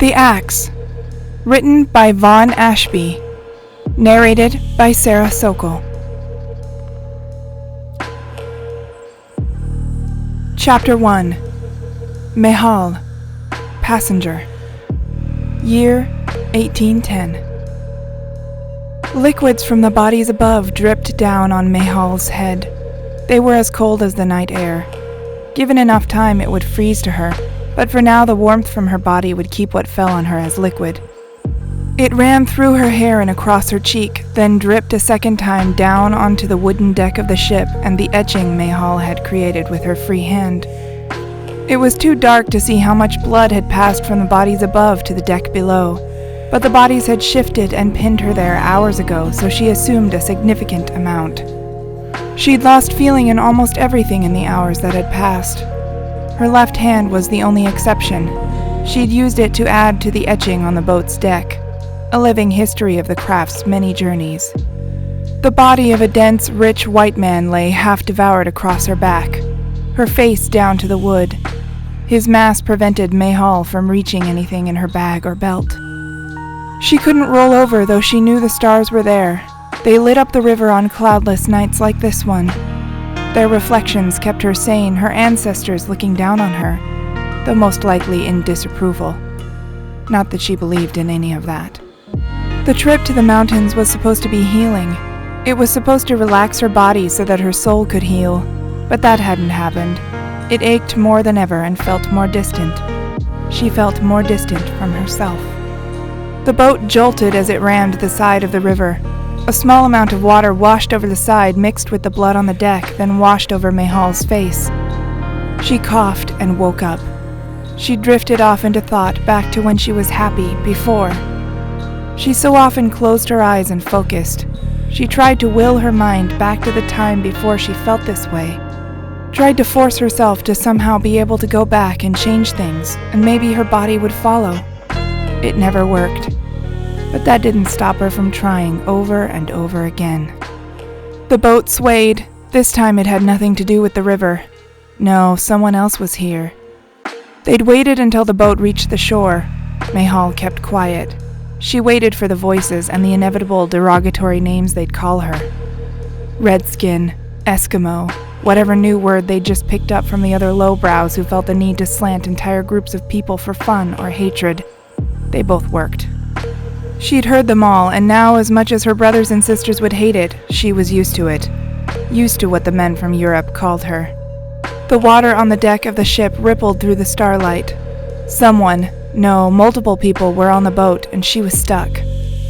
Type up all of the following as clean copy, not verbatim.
The Axe. Written by Vaughn Ashby. Narrated by Sarah Sokol. Chapter 1. Mehal. Passenger. Year 1810. Liquids from the bodies above dripped down on Mehal's head. They were as cold as the night air. Given enough time, it would freeze to her, but for now the warmth from her body would keep what fell on her as liquid. It ran through her hair and across her cheek, then dripped a second time down onto the wooden deck of the ship and the etching Mehal had created with her free hand. It was too dark to see how much blood had passed from the bodies above to the deck below, but the bodies had shifted and pinned her there hours ago, so she assumed a significant amount. She'd lost feeling in almost everything in the hours that had passed. Her left hand was the only exception. She'd used it to add to the etching on the boat's deck, a living history of the craft's many journeys. The body of a dense, rich white man lay half-devoured across her back, her face down to the wood. His mass prevented Mehal from reaching anything in her bag or belt. She couldn't roll over, though she knew the stars were there. They lit up the river on cloudless nights like this one. Their reflections kept her sane, her ancestors looking down on her, though most likely in disapproval. Not that she believed in any of that. The trip to the mountains was supposed to be healing. It was supposed to relax her body so that her soul could heal, but that hadn't happened. It ached more than ever and felt more distant. She felt more distant from herself. The boat jolted as it ran to the side of the river. A small amount of water washed over the side, mixed with the blood on the deck, then washed over Mehal's face. She coughed and woke up. She drifted off into thought, back to when she was happy, before. She so often closed her eyes and focused. She tried to will her mind back to the time before she felt this way. Tried to force herself to somehow be able to go back and change things, and maybe her body would follow. It never worked. But that didn't stop her from trying over and over again. The boat swayed. This time it had nothing to do with the river. No, someone else was here. They'd waited until the boat reached the shore. Mehal kept quiet. She waited for the voices and the inevitable derogatory names they'd call her. Redskin, Eskimo, whatever new word they'd just picked up from the other lowbrows who felt the need to slant entire groups of people for fun or hatred. They both worked. She'd heard them all, and now, as much as her brothers and sisters would hate it, she was used to it. Used to what the men from Europe called her. The water on the deck of the ship rippled through the starlight. Multiple people were on the boat, and she was stuck.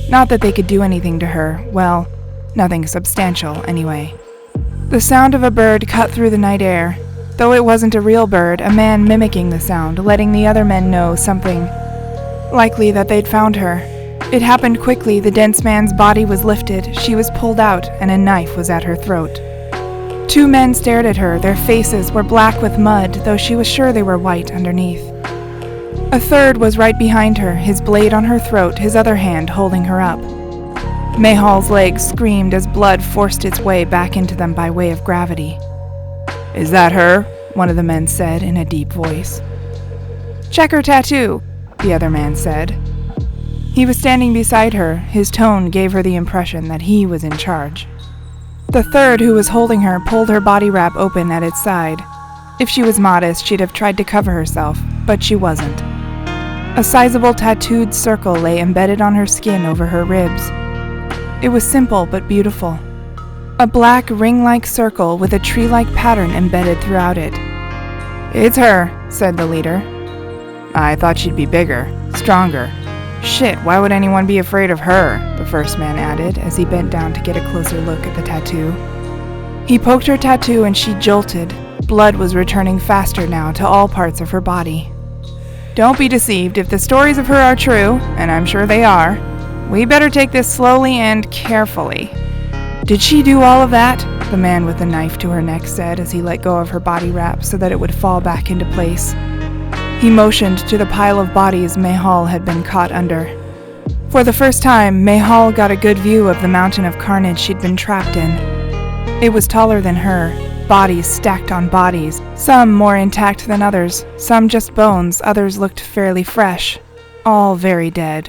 Not that they could do anything to her. Well, nothing substantial, anyway. The sound of a bird cut through the night air. Though it wasn't a real bird, a man mimicking the sound, letting the other men know something. Likely that they'd found her. It happened quickly. The dense man's body was lifted, she was pulled out, and a knife was at her throat. Two men stared at her. Their faces were black with mud, though she was sure they were white underneath. A third was right behind her, his blade on her throat, his other hand holding her up. Mehal's legs screamed as blood forced its way back into them by way of gravity. "Is that her?" one of the men said in a deep voice. "Check her tattoo," the other man said. He was standing beside her. His tone gave her the impression that he was in charge. The third, who was holding her, pulled her body wrap open at its side. If she was modest, she'd have tried to cover herself, but she wasn't. A sizable tattooed circle lay embedded on her skin over her ribs. It was simple but beautiful. A black ring-like circle with a tree-like pattern embedded throughout it. "It's her," said the leader. "I thought she'd be bigger, stronger. Shit, why would anyone be afraid of her?" the first man added as he bent down to get a closer look at the tattoo. He poked her tattoo and she jolted. Blood was returning faster now to all parts of her body. "Don't be deceived. If the stories of her are true, and I'm sure they are, we better take this slowly and carefully." "Did she do all of that?" the man with the knife to her neck said as he let go of her body wrap so that it would fall back into place. He motioned to the pile of bodies Mehal had been caught under. For the first time, Mehal got a good view of the mountain of carnage she'd been trapped in. It was taller than her, bodies stacked on bodies, some more intact than others, some just bones, others looked fairly fresh. all very dead.